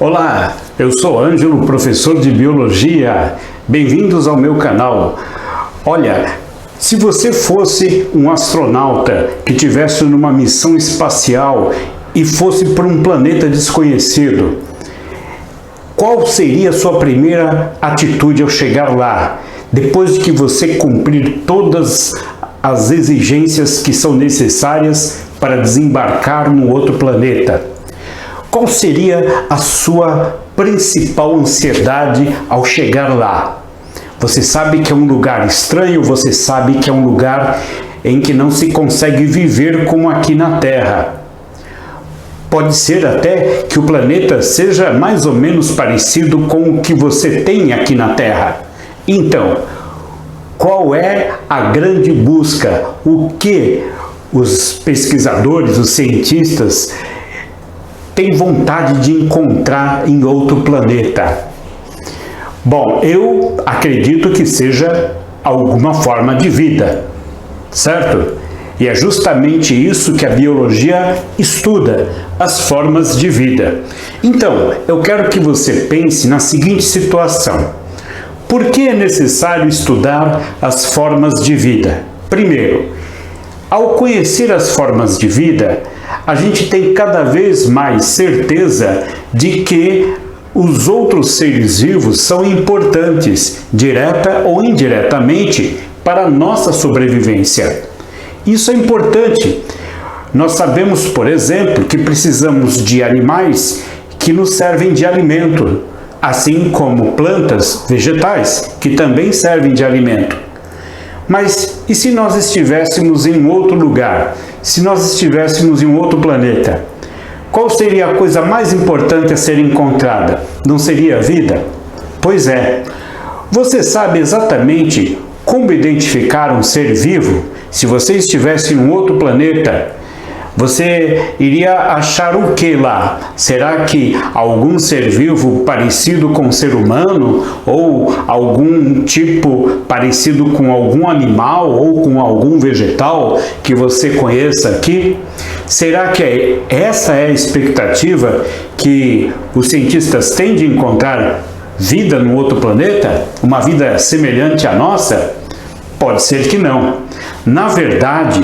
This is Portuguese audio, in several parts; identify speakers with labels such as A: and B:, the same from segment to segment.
A: Olá, eu sou Ângelo, professor de Biologia. Bem-vindos ao meu canal. Olha, se você fosse um astronauta que estivesse numa missão espacial e fosse para um planeta desconhecido, qual seria a sua primeira atitude ao chegar lá, depois de que você cumprir todas as exigências que são necessárias para desembarcar no outro planeta? Qual seria a sua principal ansiedade ao chegar lá? Você sabe que é um lugar estranho, você sabe que é um lugar em que não se consegue viver como aqui na Terra. Pode ser até que o planeta seja mais ou menos parecido com o que você tem aqui na Terra. Então, qual é a grande busca? O que os pesquisadores, os cientistas têm vontade de encontrar em outro planeta? Bom, eu acredito que seja alguma forma de vida, certo? E é justamente isso que a biologia estuda, as formas de vida. Então, eu quero que você pense na seguinte situação. Por que é necessário estudar as formas de vida? Primeiro, ao conhecer as formas de vida, a gente tem cada vez mais certeza de que os outros seres vivos são importantes, direta ou indiretamente, para a nossa sobrevivência. Isso é importante. Nós sabemos, por exemplo, que precisamos de animais que nos servem de alimento, assim como plantas, vegetais, que também servem de alimento. Mas e se nós estivéssemos em outro lugar? Se nós estivéssemos em outro planeta? Qual seria a coisa mais importante a ser encontrada? Não seria a vida? Pois é. Você sabe exatamente como identificar um ser vivo? Se você estivesse em um outro planeta, você iria achar o que lá? Será que algum ser vivo parecido com o ser humano? Ou algum tipo parecido com algum animal ou com algum vegetal que você conheça aqui? Será que essa é a expectativa que os cientistas têm de encontrar vida no outro planeta? Uma vida semelhante à nossa? Pode ser que não. Na verdade,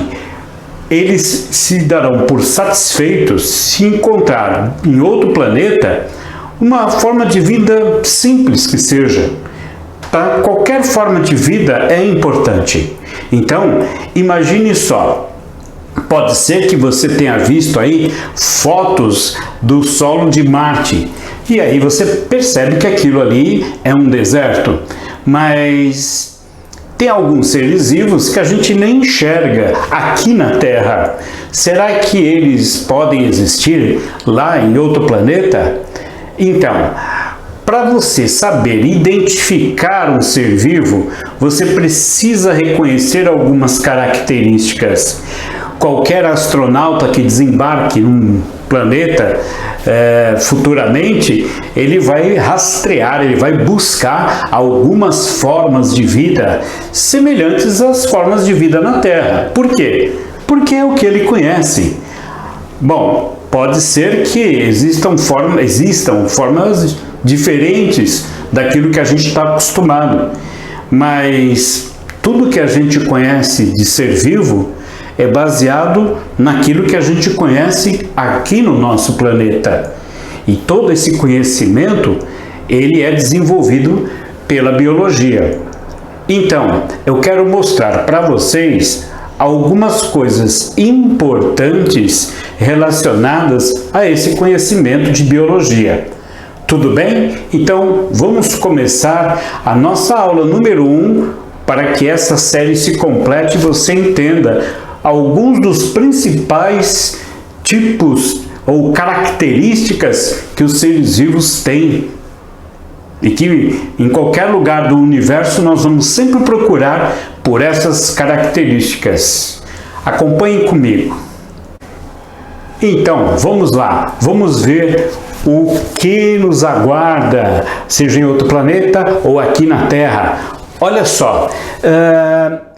A: eles se darão por satisfeitos se encontrar em outro planeta uma forma de vida simples que seja. Tá? Qualquer forma de vida é importante. Então, imagine só. Pode ser que você tenha visto aí fotos do solo de Marte. E aí você percebe que aquilo ali é um deserto. Mas tem alguns seres vivos que a gente nem enxerga aqui na Terra. Será que eles podem existir lá em outro planeta? Então, para você saber identificar um ser vivo, você precisa reconhecer algumas características. Qualquer astronauta que desembarque num planeta futuramente, ele vai rastrear, ele vai buscar algumas formas de vida semelhantes às formas de vida na Terra. Por quê? Porque é o que ele conhece. Bom, pode ser que existam formas diferentes daquilo que a gente está acostumado, mas tudo que a gente conhece de ser vivo é baseado naquilo que a gente conhece aqui no nosso planeta. E todo esse conhecimento, ele é desenvolvido pela biologia. Então, eu quero mostrar para vocês algumas coisas importantes relacionadas a esse conhecimento de biologia. Tudo bem? Então, vamos começar a nossa aula número 1 para que essa série se complete e você entenda alguns dos principais tipos ou características que os seres vivos têm e que em qualquer lugar do universo nós vamos sempre procurar por essas características. Acompanhem comigo. Então, vamos lá, vamos ver o que nos aguarda, seja em outro planeta ou aqui na Terra. Olha só,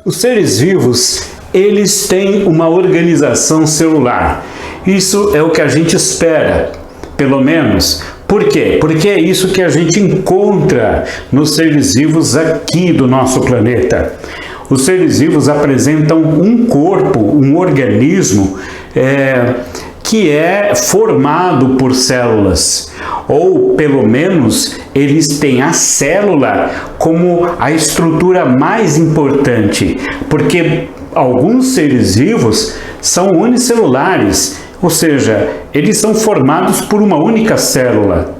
A: os seres vivos, eles têm uma organização celular. Isso é o que a gente espera, pelo menos Por quê? Porque é isso que a gente encontra nos seres vivos aqui do nosso planeta. Os seres vivos apresentam um corpo, um organismo que é formado por células, ou pelo menos eles têm a célula como a estrutura mais importante, porque alguns seres vivos são unicelulares, ou seja, eles são formados por uma única célula.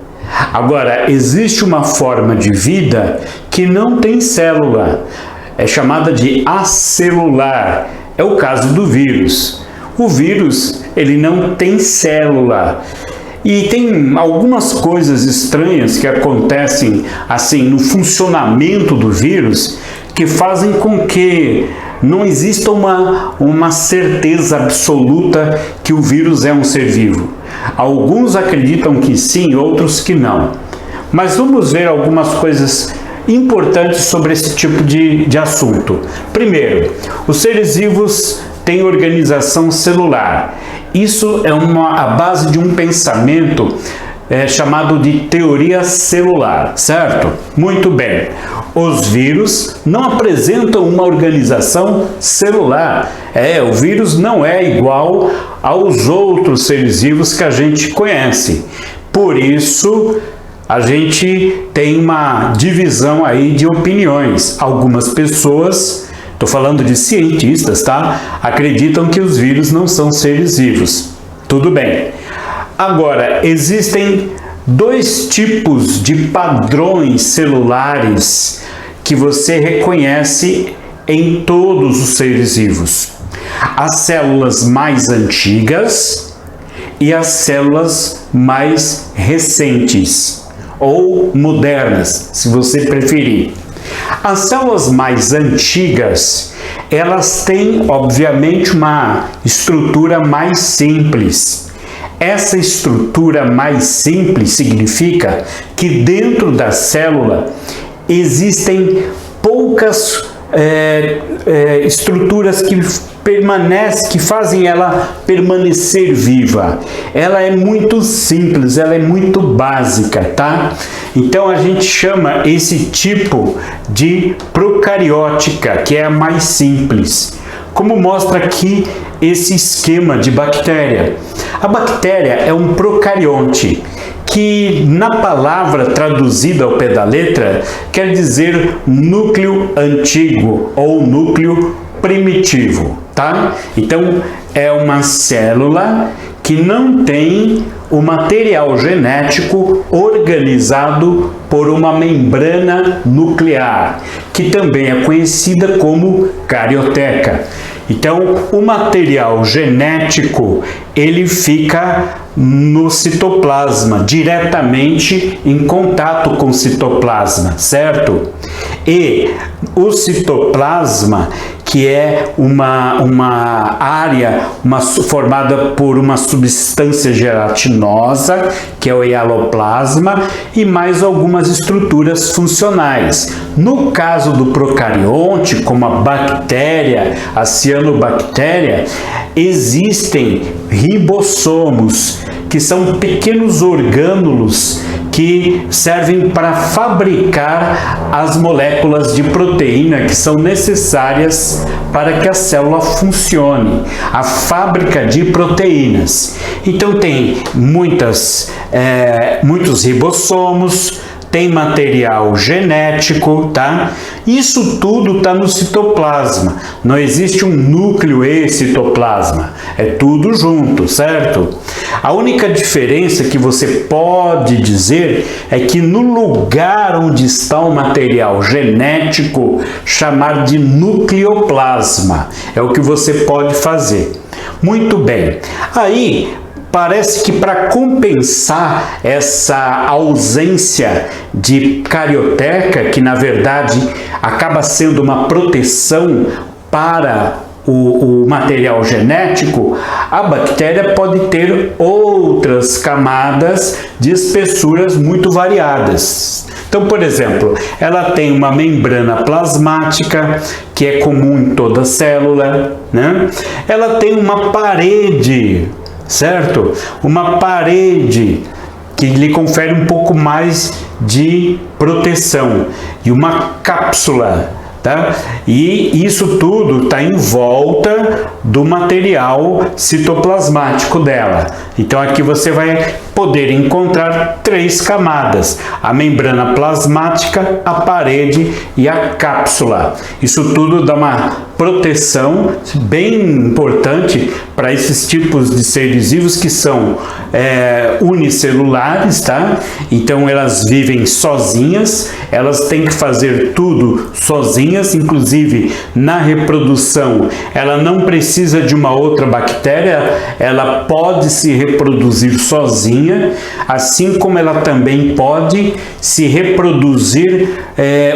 A: Agora, existe uma forma de vida que não tem célula, é chamada de acelular, é o caso do vírus. O vírus, ele não tem célula. E tem algumas coisas estranhas que acontecem assim no funcionamento do vírus que fazem com que não exista uma certeza absoluta que o vírus é um ser vivo. Alguns acreditam que sim, outros que não. Mas vamos ver algumas coisas importantes sobre esse tipo de assunto. Primeiro, os seres vivos têm organização celular. Isso é a base de um pensamento chamado de teoria celular, certo? Muito bem. Os vírus não apresentam uma organização celular. O vírus não é igual aos outros seres vivos que a gente conhece. Por isso, a gente tem uma divisão aí de opiniões. Algumas pessoas, estou falando de cientistas, tá? Acreditam que os vírus não são seres vivos. Tudo bem. Agora, existem dois tipos de padrões celulares que você reconhece em todos os seres vivos. As células mais antigas e as células mais recentes, ou modernas, se você preferir. As células mais antigas, elas têm, obviamente, uma estrutura mais simples. Essa estrutura mais simples significa que dentro da célula existem poucas estruturas que fazem ela permanecer viva. Ela é muito simples, ela é muito básica, tá? Então a gente chama esse tipo de procariótica, que é a mais simples. Como mostra aqui esse esquema de bactéria. A bactéria é um procarionte, que na palavra traduzida ao pé da letra quer dizer núcleo antigo ou núcleo primitivo, tá? Então é uma célula que não tem o material genético organizado por uma membrana nuclear, que também é conhecida como carioteca. Então, o material genético, ele fica no citoplasma, diretamente em contato com o citoplasma, certo? E o citoplasma, que é uma área formada por uma substância gelatinosa, que é o hialoplasma, e mais algumas estruturas funcionais. No caso do procarionte, como a bactéria, a cianobactéria, existem ribossomos, que são pequenos orgânulos que servem para fabricar as moléculas de proteína que são necessárias para que a célula funcione, a fábrica de proteínas. Então tem muitos ribossomos, tem material genético, tá? Isso tudo está no citoplasma. Não existe um núcleo e citoplasma. É tudo junto, certo? A única diferença que você pode dizer é que no lugar onde está o material genético, chamar de nucleoplasma. É o que você pode fazer. Muito bem. Aí, parece que para compensar essa ausência de carioteca, que na verdade acaba sendo uma proteção para o material genético, a bactéria pode ter outras camadas de espessuras muito variadas. Então, por exemplo, ela tem uma membrana plasmática, que é comum em toda célula, né? Ela tem uma parede, certo? Uma parede que lhe confere um pouco mais de proteção, e uma cápsula, tá? E isso tudo está em volta do material citoplasmático dela. Então aqui você vai poder encontrar 3 camadas: a membrana plasmática, a parede e a cápsula. Isso tudo dá uma proteção bem importante para esses tipos de seres vivos que são unicelulares, tá? Então elas vivem sozinhas, elas têm que fazer tudo sozinhas, inclusive na reprodução. Ela não precisa de uma outra bactéria, ela pode se reproduzir sozinha, assim como ela também pode se reproduzir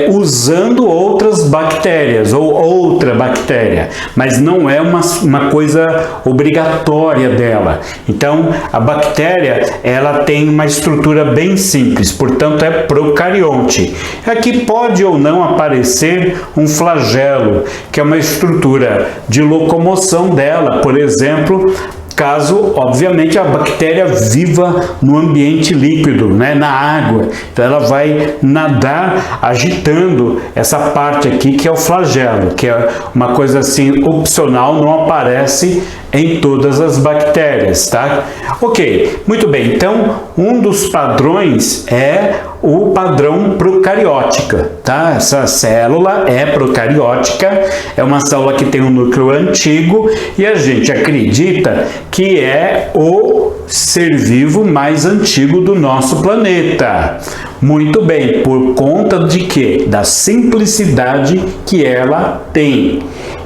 A: usando outras bactérias ou outra bactéria, mas não é uma coisa obrigatória dela. Então a bactéria, ela tem uma estrutura bem simples, portanto é procarionte. Aqui pode ou não aparecer um flagelo, que é uma estrutura de locomoção dela, por exemplo, caso, obviamente, a bactéria viva no ambiente líquido, né, na água. Então ela vai nadar agitando essa parte aqui, que é o flagelo, que é uma coisa assim opcional, não aparece em todas as bactérias, tá? Ok, muito bem. Então, um dos padrões é o padrão procariótica, tá? Essa célula é procariótica, é uma célula que tem um núcleo antigo e a gente acredita que é o ser vivo mais antigo do nosso planeta. Muito bem, por conta de quê? Da simplicidade que ela tem.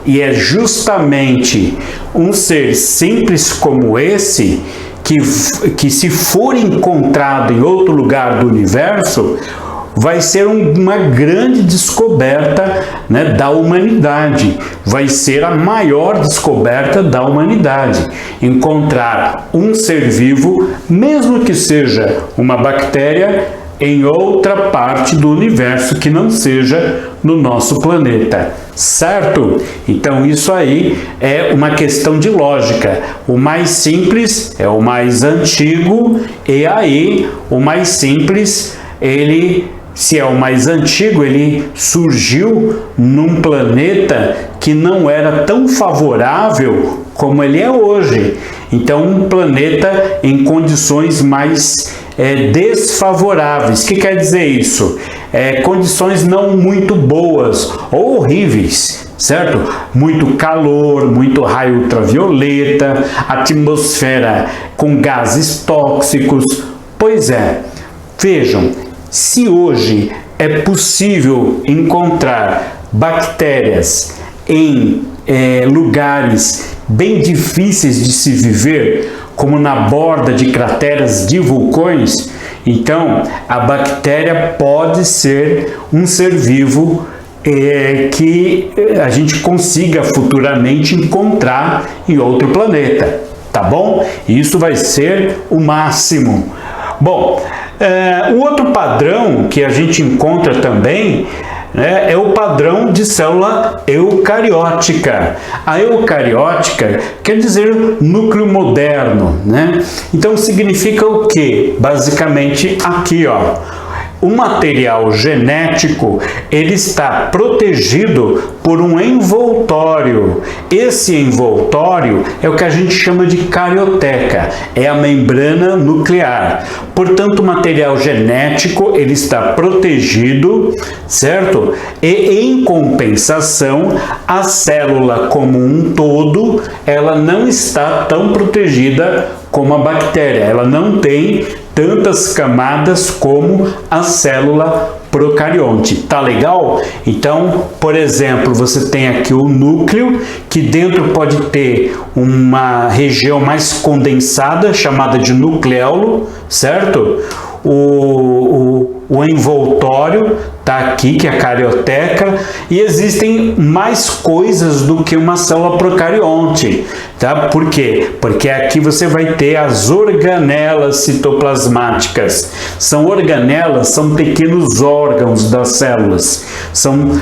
A: E é justamente um ser simples como esse que se for encontrado em outro lugar do universo, vai ser uma grande descoberta, né, da humanidade. Vai ser a maior descoberta da humanidade. Encontrar um ser vivo, mesmo que seja uma bactéria, em outra parte do universo que não seja no nosso planeta, certo? Então isso aí é uma questão de lógica. O mais simples é o mais antigo, e aí o mais simples, se é o mais antigo, ele surgiu num planeta que não era tão favorável como ele é hoje. Então um planeta em condições mais desfavoráveis. O que quer dizer isso? Condições não muito boas ou horríveis, certo? Muito calor, muito raio ultravioleta, atmosfera com gases tóxicos. Pois é, vejam, se hoje é possível encontrar bactérias em lugares bem difíceis de se viver, como na borda de crateras de vulcões, então a bactéria pode ser um ser vivo que a gente consiga futuramente encontrar em outro planeta, tá bom? Isso vai ser o máximo. Bom, o outro padrão que a gente encontra também é o padrão de célula eucariótica. A eucariótica quer dizer núcleo moderno, né? Então significa o quê? Basicamente aqui, ó, o material genético, ele está protegido por um envoltório. Esse envoltório é o que a gente chama de carioteca, é a membrana nuclear. Portanto, o material genético, ele está protegido, certo? E em compensação, a célula como um todo, ela não está tão protegida como a bactéria. Ela não tem tantas camadas como a célula procarionte. Tá legal? Então, por exemplo, você tem aqui o núcleo, que dentro pode ter uma região mais condensada, chamada de nucleolo, certo? O envoltório está aqui, que é a carioteca, e existem mais coisas do que uma célula procarionte. Tá? Por quê? Porque aqui você vai ter as organelas citoplasmáticas. São organelas, são pequenos órgãos das células. São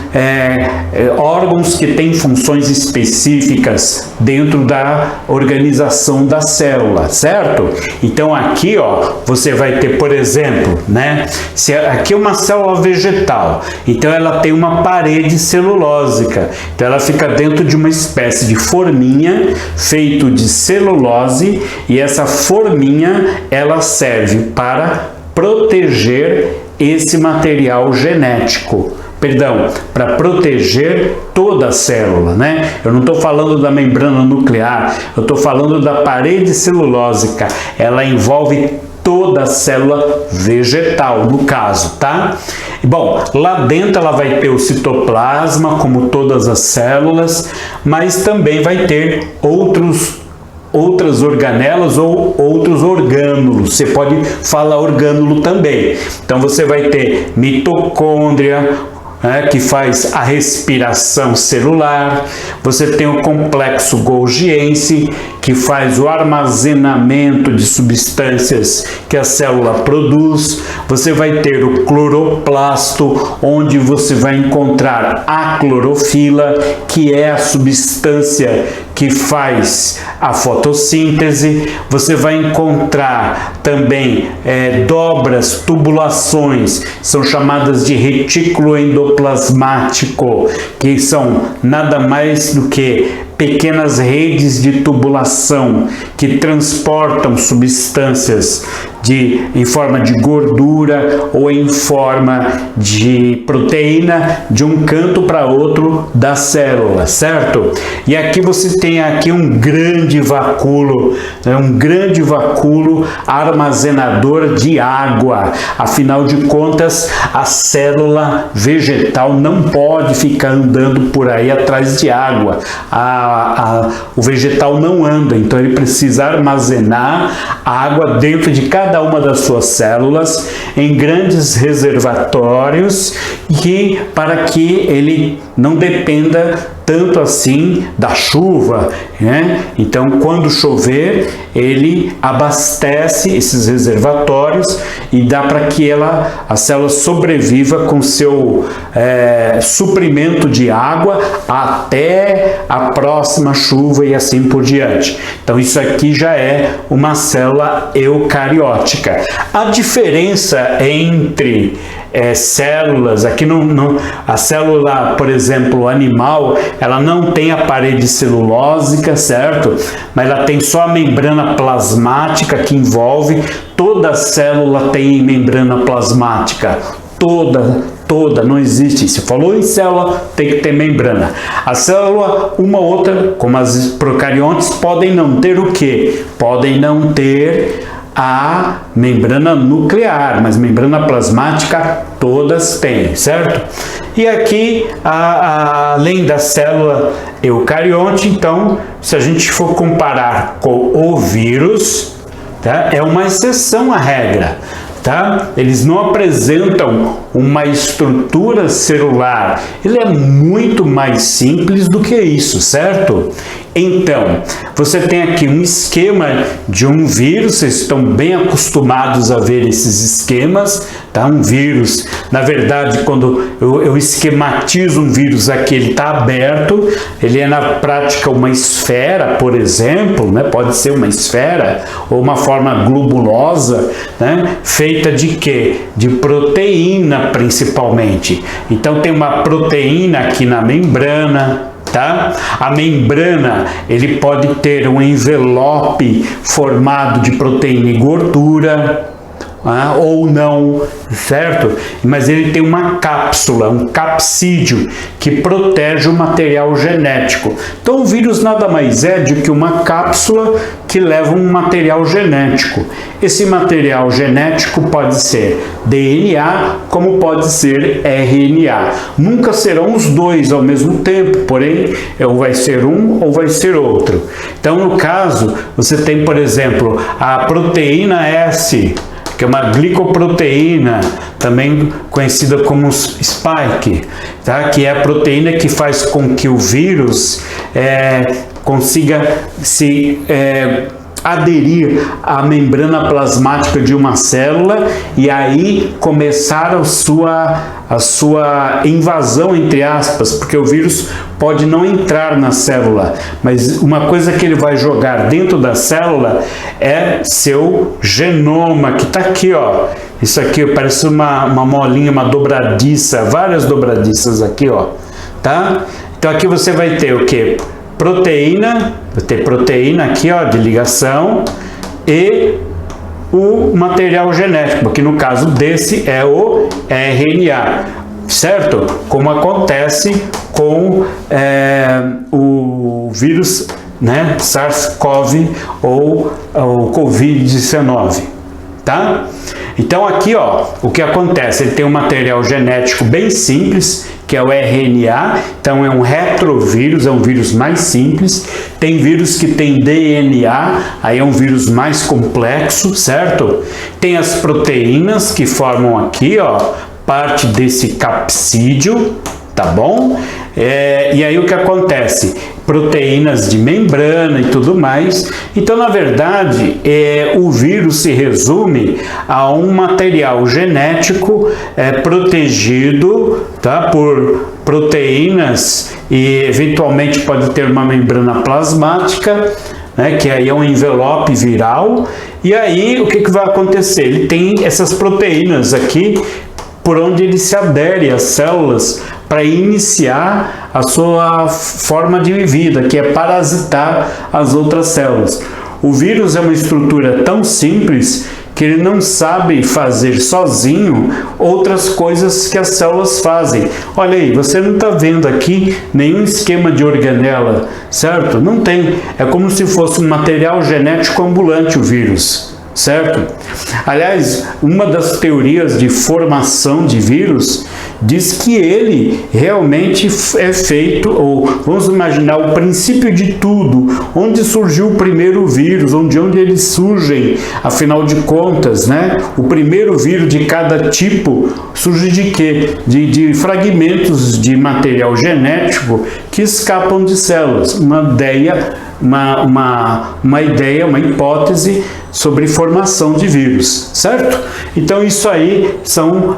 A: órgãos que têm funções específicas dentro da organização da célula, certo? Então aqui, ó, você vai ter, por exemplo, né? Se aqui é uma célula vegetal, então ela tem uma parede celulósica. Então ela fica dentro de uma espécie de forminha feito de celulose, e essa forminha ela serve para proteger esse material genético. Perdão, para proteger toda a célula, né? Eu não estou falando da membrana nuclear, eu estou falando da parede celulósica. Ela envolve toda a célula vegetal, no caso, tá? Bom, lá dentro ela vai ter o citoplasma, como todas as células, mas também vai ter outras organelas ou outros orgânulos. Você pode falar orgânulo também. Então você vai ter mitocôndria, que faz a respiração celular. Você tem o complexo golgiense, que faz o armazenamento de substâncias que a célula produz. Você vai ter o cloroplasto, onde você vai encontrar a clorofila, que é a substância que faz a fotossíntese. Você vai encontrar também dobras, tubulações, são chamadas de retículo endoplasmático, que são nada mais do que pequenas redes de tubulação que transportam substâncias em forma de gordura ou em forma de proteína de um canto para outro da célula, certo? E aqui você tem aqui um grande vacúolo, armazenador de água. Afinal de contas, a célula vegetal não pode ficar andando por aí atrás de água. O vegetal não anda, então ele precisa armazenar água dentro de cada uma das suas células em grandes reservatórios, para que ele não dependa tanto assim da chuva, né? Então, quando chover, ele abastece esses reservatórios e dá para que a célula sobreviva com seu suprimento de água até a próxima chuva e assim por diante. Então, isso aqui já é uma célula eucariótica. A diferença entre células, aqui a célula, por exemplo, animal, ela não tem a parede celulósica, certo? Mas ela tem só a membrana plasmática que envolve. Toda célula tem membrana plasmática, toda, não existe. Se falou em célula, tem que ter membrana. A célula, uma ou outra, como as procariontes, podem não ter o quê? Podem não ter a membrana nuclear, mas membrana plasmática todas têm, certo? E aqui, além da célula eucarionte, então, se a gente for comparar com o vírus, tá? É uma exceção à regra. Tá? Eles não apresentam uma estrutura celular, ele é muito mais simples do que isso, certo? Então, você tem aqui um esquema de um vírus, vocês estão bem acostumados a ver esses esquemas, tá? Um vírus, na verdade, quando eu esquematizo um vírus aqui, ele está aberto, ele é na prática uma esfera, por exemplo, né? Pode ser uma esfera ou uma forma globulosa, né? Feita de quê? De proteína, principalmente. Então, tem uma proteína aqui na membrana, tá? A membrana, ele pode ter um envelope formado de proteína e gordura, ou não, certo? Mas ele tem uma cápsula, um capsídeo, que protege o material genético. Então o vírus nada mais é do que uma cápsula que leva um material genético. Esse material genético pode ser DNA, como pode ser RNA. Nunca serão os dois ao mesmo tempo, porém, ou vai ser um ou vai ser outro. Então, no caso, você tem, por exemplo, a proteína S, que é uma glicoproteína, também conhecida como spike, tá? Que é a proteína que faz com que o vírus consiga se aderir à membrana plasmática de uma célula e aí começar a sua invasão, entre aspas, porque o vírus pode não entrar na célula, mas uma coisa que ele vai jogar dentro da célula é seu genoma, que está aqui, ó. Isso aqui parece uma molinha, uma dobradiça, várias dobradiças aqui, ó, tá? Então aqui você vai ter o quê? Proteína, vai ter proteína aqui, ó, de ligação, e o material genético, que no caso desse é o RNA, certo? Como acontece com o vírus, né, SARS-CoV ou o Covid-19, tá? Então aqui, ó, o que acontece? Ele tem um material genético bem simples, que é o RNA, então é um retrovírus, é um vírus mais simples. Tem vírus que tem DNA, aí é um vírus mais complexo, certo? Tem as proteínas que formam aqui, ó, parte desse capsídeo, tá bom? E aí o que acontece? Proteínas de membrana e tudo mais. Então, na verdade, o vírus se resume a um material genético protegido, tá, por proteínas e eventualmente pode ter uma membrana plasmática, né, que aí é um envelope viral. E aí o que vai acontecer? Ele tem essas proteínas aqui por onde ele se adere às células para iniciar a sua forma de vida, que é parasitar as outras células. O vírus é uma estrutura tão simples que ele não sabe fazer sozinho outras coisas que as células fazem. Olha aí, você não está vendo aqui nenhum esquema de organela, certo? Não tem. É como se fosse um material genético ambulante o vírus, certo? Aliás, uma das teorias de formação de vírus diz que ele realmente é feito, ou vamos imaginar o princípio de tudo, onde surgiu o primeiro vírus, onde eles surgem, afinal de contas, né? O primeiro vírus de cada tipo surge de quê? De fragmentos de material genético que escapam de células. Uma ideia, uma hipótese sobre formação de vírus, certo? Então isso aí são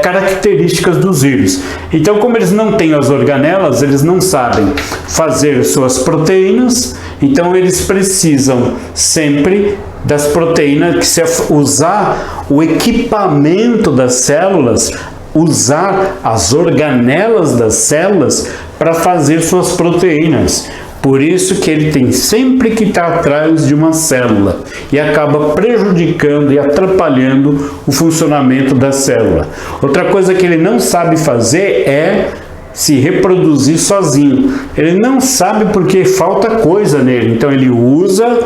A: características dos vírus. Então, como eles não têm as organelas, eles não sabem fazer suas proteínas, então eles precisam sempre das proteínas, que se usar o equipamento das células, usar as organelas das células para fazer suas proteínas. Por isso que ele tem sempre que estar atrás de uma célula e acaba prejudicando e atrapalhando o funcionamento da célula. Outra coisa que ele não sabe fazer é se reproduzir sozinho. Ele não sabe porque falta coisa nele, então ele usa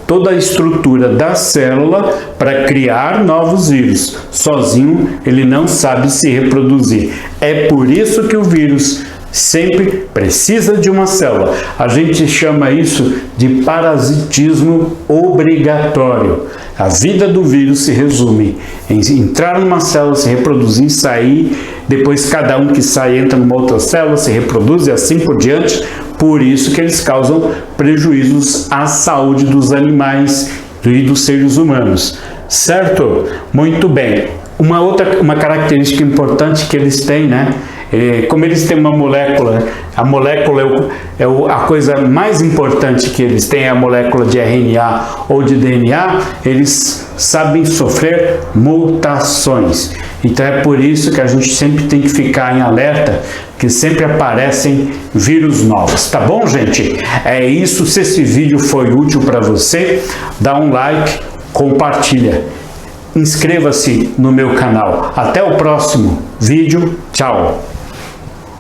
A: toda a estrutura da célula para criar novos vírus. Sozinho ele não sabe se reproduzir. É por isso que o vírus sempre precisa de uma célula. A gente chama isso de parasitismo obrigatório. A vida do vírus se resume em entrar numa célula, se reproduzir, sair, depois cada um que sai entra numa outra célula, se reproduz e assim por diante. Por isso que eles causam prejuízos à saúde dos animais e dos seres humanos. Certo? Muito bem. Uma característica importante que eles têm, né? Como eles têm uma molécula, a molécula a coisa mais importante que eles têm, é a molécula de RNA ou de DNA, eles sabem sofrer mutações. Então é por isso que a gente sempre tem que ficar em alerta, que sempre aparecem vírus novos. Tá bom, gente? É isso. Se esse vídeo foi útil para você, dá um like, compartilha. Inscreva-se no meu canal. Até o próximo vídeo. Tchau!